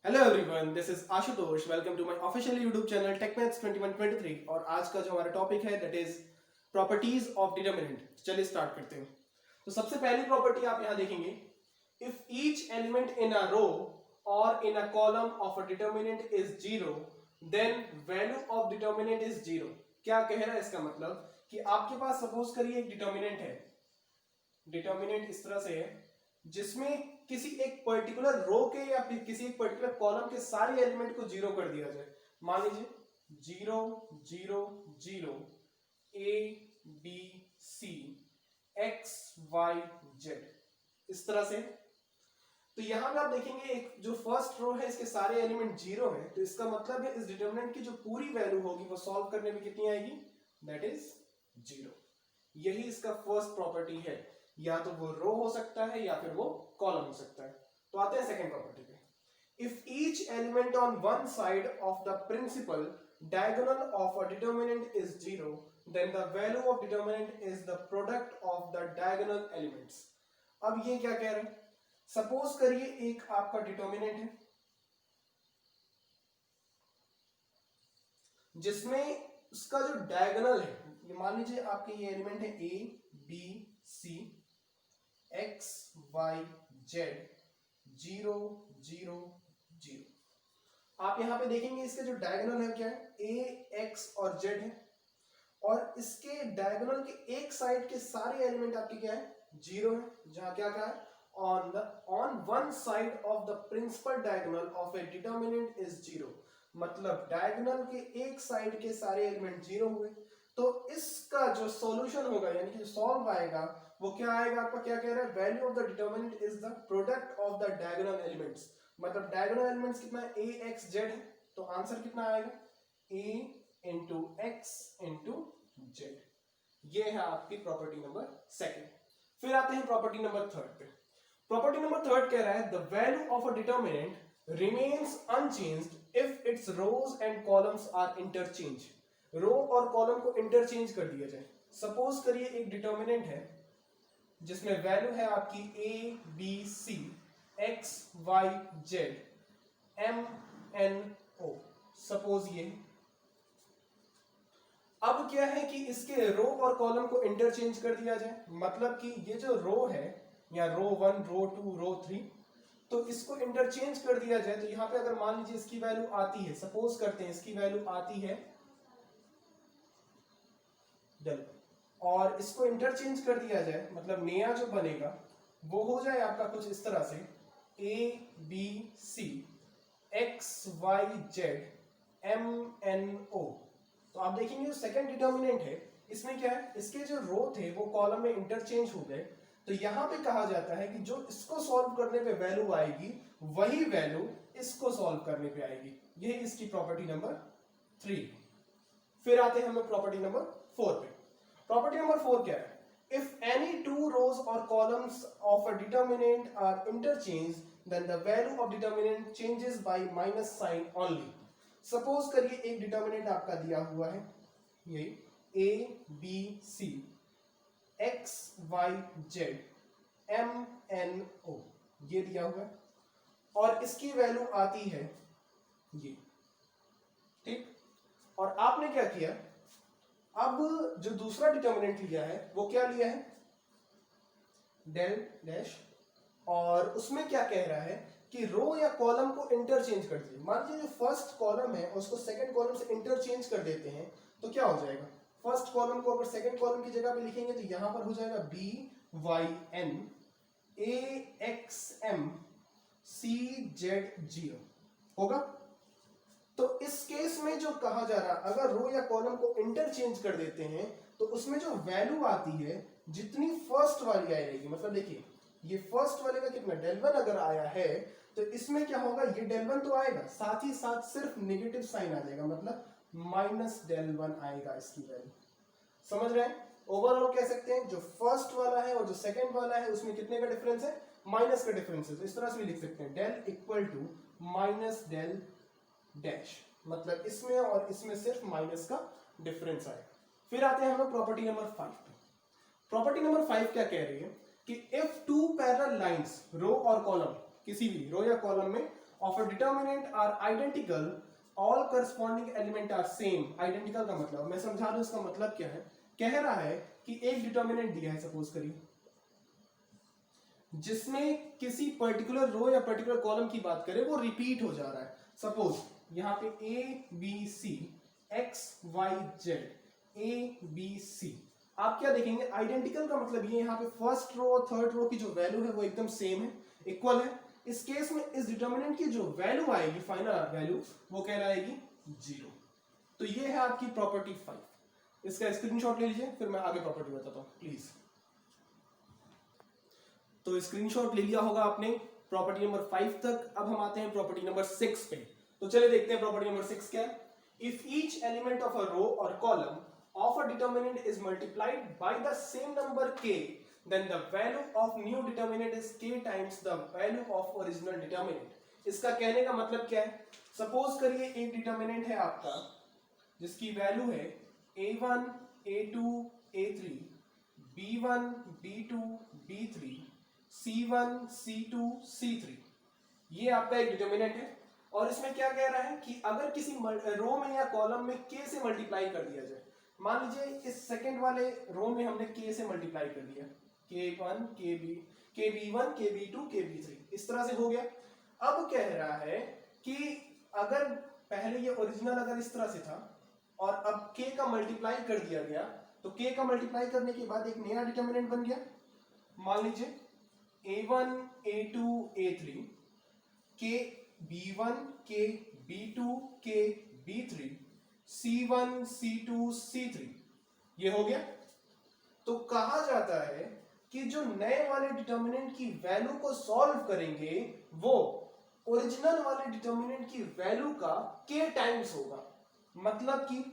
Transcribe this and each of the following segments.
Hello everyone, this is Ashutosh. Welcome to my official YouTube channel TechMaths 2123। और आज का जो हमारा टॉपिक है that is properties of determinant. चलिए स्टार्ट करते हैं। तो सबसे पहली प्रॉपर्टी आप यहां देखेंगे, if each element in a row और in a column of a determinant is zero then value of determinant is zero. क्या कह रहा है इसका मतलब कि आपके पास सपोज करिए एक डिटरमिनेंट है। डिटरमिनेंट इस तरह से है जिसमें किसी एक पर्टिकुलर रो के या फिर किसी एक पर्टिकुलर कॉलम के सारे एलिमेंट को जीरो कर दिया जाए। मान लीजिए zero zero zero a b c x y z, इस तरह से। तो यहां पे आप देखेंगे एक जो फर्स्ट रो है इसके सारे एलिमेंट जीरो है, तो इसका मतलब है इस डिटरमिनेंट की जो पूरी वैल्यू होगी वो सॉल्व करने में कितनी आएगी, दैट इज जीरो। यही इसका फर्स्ट प्रॉपर्टी है। या तो वो रो हो सकता है या फिर वो कॉलम हो सकता है। तो आते हैं सेकंड प्रॉपर्टी पे। If each element on one side of the principal diagonal of a determinant is zero, then the value of determinant is the product of the diagonal elements। अब ये क्या कह रहे हैं, सपोज करिए एक आपका डिटर्मिनेंट है जिसमें उसका जो डायगोनल है, ये मान लीजिए आपके ये एलिमेंट है a b c x y z zero zero zero. आप यहां पे देखेंगे इसके जो डायगोनल है क्या है, ए एक्स और जेड है, और इसके डायगोनल के एक साइड के सारे एलिमेंट आपके क्या है, जीरो है। जहां क्या क्या है, on one side of the principal diagonal of a determinant is zero. मतलब डायगोनल के एक साइड के सारे एलिमेंट जीरो हुए। तो इसका जो सॉल्यूशन होगा यानी कि जो सॉल्व आएगा वो क्या आएगा, आपका क्या कह रहा है, value of the determinant is the product of the diagonal elements. मतलब डायगोनल एलिमेंट्स कितना है, ए एक्स जेड है, तो आंसर कितना आएगा, a into x into z. ये है आपकी प्रॉपर्टी नंबर सेकंड। फिर आते हैं प्रॉपर्टी नंबर थर्ड पे। प्रॉपर्टी नंबर थर्ड कह रहा है the value of a determinant remains unchanged if its rows and columns are interchange. Row और कॉलम को इंटरचेंज कर दिया जाए। सपोज करिए एक डिटरमिनेंट है जिसमें वैल्यू है आपकी a b c x y z m n o, suppose ये। अब क्या है कि इसके रो और कॉलम को इंटरचेंज कर दिया जाए। मतलब कि ये जो रो है या row one row two row three, तो इसको इंटरचेंज कर दिया जाए। तो यहां पे अगर मान लीजिए इसकी वैल्यू आती है, सपोज करते हैं इसकी वैल्यू आती है डल, और इसको इंटरचेंज कर दिया जाए, मतलब नया जो बनेगा वो हो जाए आपका कुछ इस तरह से, a b c x y z m n o. तो आप देखेंगे जो सेकंड डिटर्मिनेंट है इसमें क्या है, इसके जो रो थे वो कॉलम में इंटरचेंज हो गए। तो यहां पे कहा जाता है कि जो इसको सॉल्व करने पे वैल्यू आएगी वही वैल्यू इसको सॉल्व करने पे आएगी। ये इसकी प्रॉपर्टी नंबर थ्री। फिर आते हैं हम प्रॉपर्टी नंबर फोर पे। प्रॉपर्टी नंबर फोर क्या है, इफ एनी टू रोज और columns of a determinant are interchange then the value of determinant changes by minus sign only. Suppose करिए एक डिटरमिनेंट आपका दिया हुआ है, ये a b c x y z m n o, ये दिया हुआ है, और इसकी वैल्यू आती है ये, ठीक। और आपने क्या किया, अब जो दूसरा डिटरमिनेंट लिया है वो क्या लिया है, डेल डैश, और उसमें क्या कह रहा है कि रो या कॉलम को इंटरचेंज कर दीजिए। मान लीजिए जो फर्स्ट कॉलम है उसको सेकंड कॉलम से इंटरचेंज कर देते हैं, तो क्या हो जाएगा, फर्स्ट कॉलम को अगर सेकंड कॉलम की जगह पे लिखेंगे तो यहां पर हो जाएगा b y n a x m c z zero होगा। तो इस केस में जो कहा जा रहा, अगर रो या कॉलम को इंटरचेंज कर देते हैं तो उसमें जो वैल्यू आती है जितनी फर्स्ट वाली आएगी, मतलब देखिए ये फर्स्ट वाले का कितना डेल वन अगर आया है तो इसमें क्या होगा, ये डेल वन तो आएगा, साथ ही साथ सिर्फ नेगेटिव साइन आ जाएगा, मतलब माइनस डेल वन आएगा इसकी वैल्यू। समझ रहे हैं, ओवरऑल कह सकते हैं जो फर्स्ट वाला है और जो सेकंड वाला है उसमें कितने का डिफरेंस है, माइनस का डिफरेंस है। तो इस तरह से भी लिख सकते हैं del equal to minus del dash, मतलब इसमें और इसमें सिर्फ माइनस का डिफरेंस आएगा। फिर आते हैं हम लोग प्रॉपर्टी नंबर 5 पे। प्रॉपर्टी नंबर 5 क्या कह रही है कि if two parallel lines row और कॉलम, किसी भी रो या कॉलम में of a determinant are identical, all corresponding element are same. Identical का मतलब मैं समझा दूं, इसका मतलब क्या है। कह रहा है कि एक डिटर्मिनेंट दिया है, सपोज करिए, जिसमें किसी पर्टिकुलर रो या पर्टिकुलर कॉलम की बात करें वो रिपीट हो जा रहा है। सपोज यहां पे a b c x y z a b c, आप क्या देखेंगे, आइडेंटिकल का मतलब ये यहाँ पे फर्स्ट रो और थर्ड रो की जो वैल्यू है वो एकदम सेम है, इक्वल है। इस केस में इस डिटर्मिनेंट की जो वैल्यू आएगी, फाइनल वैल्यू, वो कहलाएगी 0। तो ये है आपकी प्रॉपर्टी 5। इसका स्क्रीनशॉट ले लीजिए, फिर मैं आगे प्रॉपर्टी बताता हूं प्लीज। तो स्क्रीनशॉट ले लिया होगा आपने प्रॉपर्टी नंबर 5 तक। अब हम आते हैं प्रॉपर्टी नंबर 6 पे। तो चलिए देखते हैं प्रॉपर्टी नंबर 6 क्या है। If each element of a row और column of a determinant is multiplied by the same number k, then the value of new determinant is k times the value of original determinant। इसका कहने का मतलब क्या है, suppose करिए एक determinant है आपका जिसकी वैल्यू है a1 a2 a3 b1 b2 b3 c1 c2 c3। ये आपका एक डिटर्मिनेंट है और इसमें क्या कह रहा है कि अगर किसी रो में या कॉलम में k से मल्टीप्लाई कर दिया जाए, मान लीजिए इस सेकंड वाले रो में हमने k से मल्टीप्लाई कर दिया, k1 kb1 kb2 kb3, इस तरह से हो गया। अब कह रहा है कि अगर पहले ये ओरिजिनल अगर इस तरह से था और अब k का मल्टीप्लाई कर दिया गया, तो k का मल्टीप्लाई करने के बाद एक नया डिटर्मिनेंट बन गया। मान लीजिए a1 a2 a3 k b1 k b2 k b3 c1 c2 c3, ये हो गया। तो कहा जाता है कि जो नए वाले डिटर्मिनेंट की वैल्यू को सॉल्व करेंगे वो ओरिजिनल वाले डिटर्मिनेंट की वैल्यू का k टाइम्स होगा। मतलब कि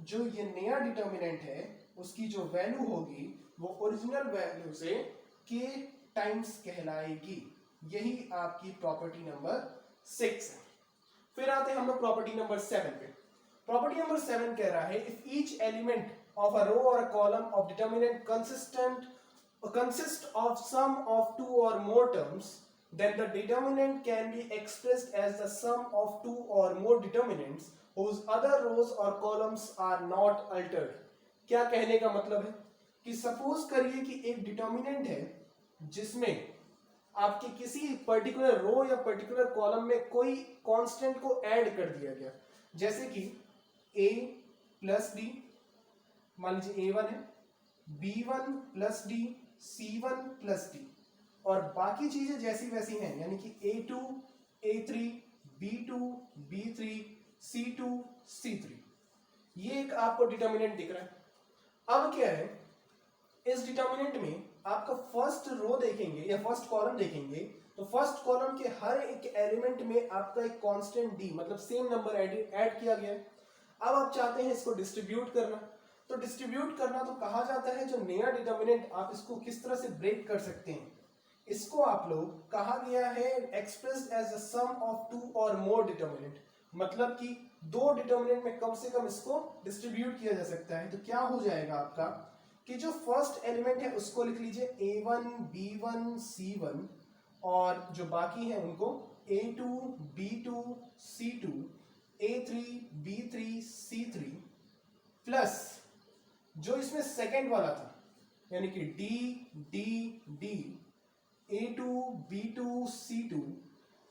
जो ये नया डिटर्मिनेंट है उसकी जो वैल्यू होगी वो ओरिजिनल वैल्यू से k टाइम्स कहलाएगी। यही आपकी प्रॉपर्टी नंबर 6 है। फिर आते हैं हम लोग प्रॉपर्टी नंबर 7 पे। प्रॉपर्टी नंबर 7 कह रहा है if each element of a row और a column of determinant consist of sum of two or more terms, then the determinant can be expressed as the sum of two or more determinants whose other rows or columns are not altered। क्या कहने का मतलब है कि suppose करिए कि एक determinant है जिसमें आपके किसी पर्टिकुलर रो या पर्टिकुलर कॉलम में कोई कांस्टेंट को ऐड कर दिया गया, जैसे कि a प्लस डी, मान लीजिए a1 है, b1 plus D, c1 plus D, और बाकी चीजें जैसी वैसी हैं, यानी कि a2 a3 b2 b3 c2 c3। ये एक आपको डिटर्मिनेंट दिख रहा है। अब क्या है, इस डिटर्मिनेंट में आपका फर्स्ट रो देखेंगे या फर्स्ट कॉलम देखेंगे तो फर्स्ट कॉलम के हर एक एलिमेंट में आपका एक कांस्टेंट डी मतलब सेम नंबर ऐड किया गया है। अब आप चाहते हैं इसको डिस्ट्रीब्यूट करना, तो डिस्ट्रीब्यूट करना तो कहा जाता है जो नया डिटर्मिनेंट आप इसको किस तरह से ब्रेक कर सकते हैं, इसको आप लोग कहा गया है expressed as the sum of two और मोर डिटर्मिनेंट, मतलब कि दो डिटर्मिनेंट में कम से कम इसको डिस्ट्रीब्यूट किया जा सकता है। तो क्या हो जाएगा आपका कि जो फर्स्ट एलिमेंट है उसको लिख लीजिए a1 b1 c1 और जो बाकी हैं उनको a2 b2 c2 a3 b3 c3 plus जो इसमें सेकंड वाला था यानी कि d d d a2 b2 c2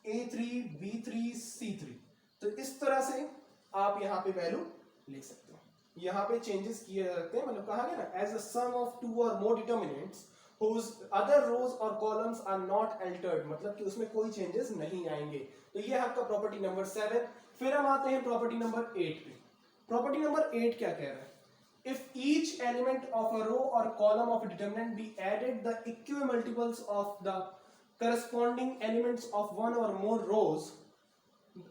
a3 b3 c3। तो इस तरह से आप यहाँ पे वैल्यू ले सकते हो, यहाँ पे चेंजेस किए जा सकते हैं। मतलब कहा गया ना as a sum of two और more determinants whose other rows or columns are not altered, मतलब कि उसमें कोई चेंजेस नहीं आएंगे। तो ये आपका प्रॉपर्टी नंबर 7। फिर हम आते हैं प्रॉपर्टी नंबर 8 पे। प्रॉपर्टी नंबर 8 क्या कह रहा है, if each element of a row or column of a determinant be added the equimultiples of the corresponding elements of one or more rows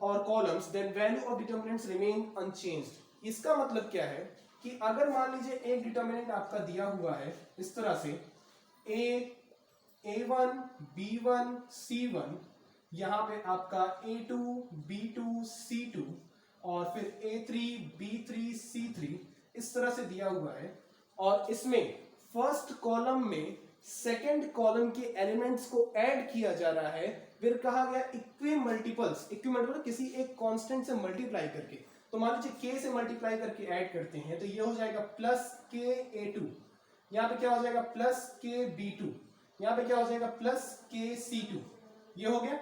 or columns then value of determinants remain unchanged। इसका मतलब क्या है कि अगर मान लीजिए एक determinant आपका दिया हुआ है इस तरह से a1 b1 c1, यहाँ पे आपका a2 b2 c2 और फिर a3 b3 c3 इस तरह से दिया हुआ है, और इसमें फर्स्ट कॉलम में सेकंड कॉलम के एलिमेंट्स को ऐड किया जा रहा है फिर कहा गया इक्वी मल्टीपल्स किसी एक कांस्टेंट से मल्टीप्लाई करके, तो मान लीजिए k से मल्टीप्लाई करके ऐड करते हैं तो ये हो जाएगा प्लस के a2, यहाँ पे क्या हो जाएगा प्लस के b2, यहाँ पे क्या हो जाएगा प्लस के c2, ये हो गया।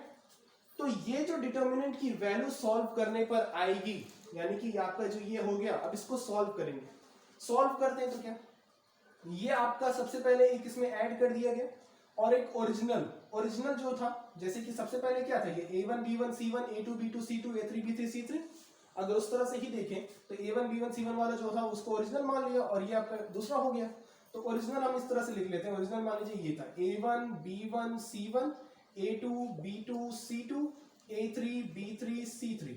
तो ये जो डिटर्मिनेंट की वैल्यू सॉल्व करने पर आएगी, यानी कि आपका जो ये हो गया, अब इसको सॉल्व करेंगे, सॉल्व करते हैं तो क्या, ये आपका सबसे पहले एक इसमें ऐड कर दिया गया और एक ओरिजिनल जो था, जैसे कि सबसे पहले क्या था ये a1 b1 c1 a2 b2 c2 a3 b3 c3, अगर उस तरह से ही देखें तो a1 b1 c1 वाला जो था उसको ओरिजिनल मान लिया और ये आपका दूसरा हो गया। तो ओरिजिनल हम इस तरह से लिख लेते हैं, ओरिजिनल मान लीजिए ये था a1 b1 c1 a2 b2 c2 a3 b3 c3,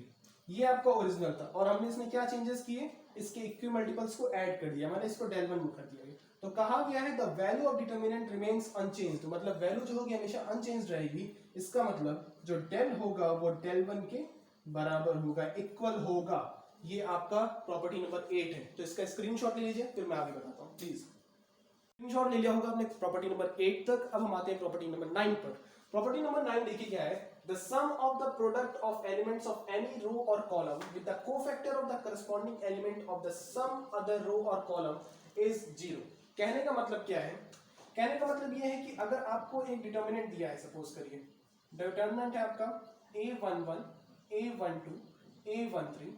ये आपका ओरिजिनल था और हमने इसमें क्या चेंजेस किए, इसके इक्वी मल्टीपल्स को ऐड कर दिया, मैंने इसको del 1 कर दिया। तो कहा गया है the value of determinant remains unchanged, मतलब वैल्यू जो होगी हमेशा अनचेंज्ड रहेगी, इसका मतलब जो डेल होगा वो del 1 के बराबर होगा, इक्वल होगा। ये आपका प्रॉपर्टी नंबर 8 है, तो इसका स्क्रीनशॉट ले लीजिए फिर मैं आगे बताता हूँ। प्लीज स्क्रीनशॉट ले लिया होगा आपने प्रॉपर्टी नंबर 8 तक। अब हम आते हैं प्रॉपर्टी नंबर 9 पर। प्रॉपर्टी नंबर 9 देखिए क्या है, the sum of the product of elements of any row or column with the cofactor of the corresponding element of the some other row or column is 0। कहने का मतलब क्या है, कहने का मतलब ये है कि अगर आपको एक डिटर्मिनेंट दिया है, सपोज करिए डिटर्मिनेंट है आपका a11 a12 a13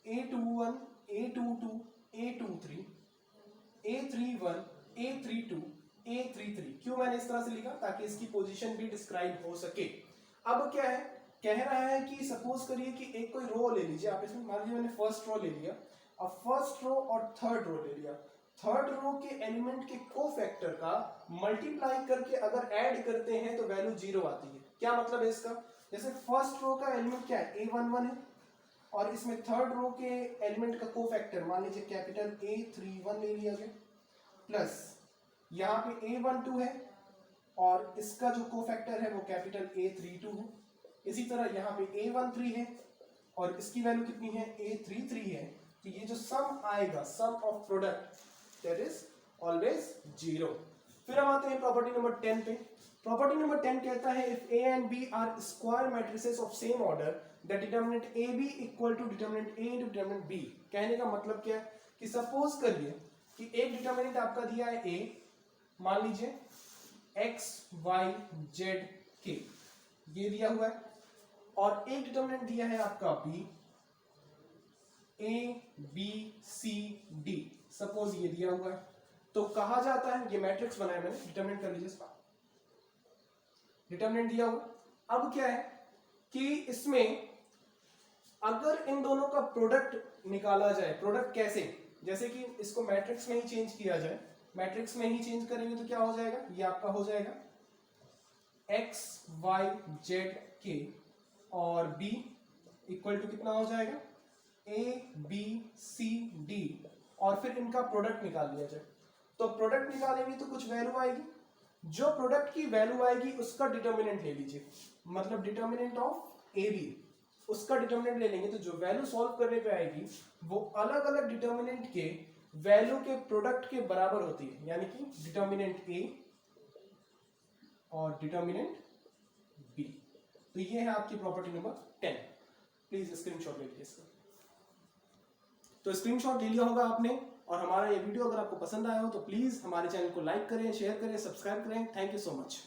a21 a22 a23 a31 a32 a33, क्यों मैंने इस तरह से लिखा, ताकि इसकी पोजीशन भी डिस्क्राइब हो सके। अब क्या है, कह रहा है कि सपोज करिए कि एक कोई रो ले लीजिए आप, इसमें मान लीजिए मैंने फर्स्ट रो ले लिया, अब फर्स्ट रो और थर्ड रो ले लिया, थर्ड रो के एलिमेंट के कोफैक्टर का मल्टीप्लाई करके अगर ऐड करते हैं तो वैल्यू 0 आती है। क्या मतलब है इसका, जैसे फर्स्ट रो का एलिमेंट क्या है a11 है और इसमें थर्ड रो के एलिमेंट का कोफैक्टर मान लीजिए कैपिटल A31 ले लिया गया, प्लस यहाँ पे a12 है और इसका जो कोफैक्टर है वो कैपिटल A32 है, इसी तरह यहाँ पे a13 है और इसकी वैल्यू कितनी है A33 है, तो ये जो सम आएगा, sum of product that is always 0। फिर हम आते हैं प्रॉपर्टी नंबर 10 पे। प्रॉपर्टी नंबर 10 कहता है if a and b are square matrices of same order the determinant ab equal to determinant a into determinant b। कहने का मतलब क्या है कि सपोज करिए कि एक डिटर्मिनेंट आपका दिया है a, मान लीजिए x y z k, ये दिया हुआ है, और एक डिटर्मिनेंट दिया है आपका b a b c d, suppose ये दिया हुआ है। तो कहा जाता है, ये मैट्रिक्स बनाया मैंने, डिटर्मिनेंट कर लीजिए इसका, डिटर्मिनेंट दिया हुआ। अब क्या है कि इसमें अगर इन दोनों का प्रोडक्ट निकाला जाए, प्रोडक्ट कैसे, जैसे कि इसको मैट्रिक्स में ही चेंज किया जाए, मैट्रिक्स में ही चेंज करेंगे तो क्या हो जाएगा, ये आपका हो जाएगा x y z k और b इक्वल टू कितना हो जाएगा a b c d, और फिर इनका प्रोडक्ट निकाल लिया जाए। तो प्रोडक्ट निकालेंगे तो कुछ वैल्यू आएगी, जो प्रोडक्ट की वैल्यू आएगी उसका डिटर्मिनेंट ले लीजिए, मतलब डिटर्मिनेंट ऑफ ए बी, उसका डिटर्मिनेंट ले लेंगे तो जो वैल्यू सॉल्व करने पे आएगी वो अलग अलग डिटर्मिनेंट के वैल्यू के प्रोडक्ट के बराबर होती है, यानी कि डिटर्मिनेंट ए और डिटर्मिनेंट बी। तो ये है आपकी प्रॉपर्टी नंबर 10। प्लीज स्क्रीनशॉट ले लीजिए इसका। तो स्क्रीनशॉट ले लिया होगा आपने, और हमारा ये वीडियो अगर आपको पसंद आया हो तो प्लीज हमारे चैनल को लाइक करें, शेयर करें, सब्सक्राइब करें। Thank you so much.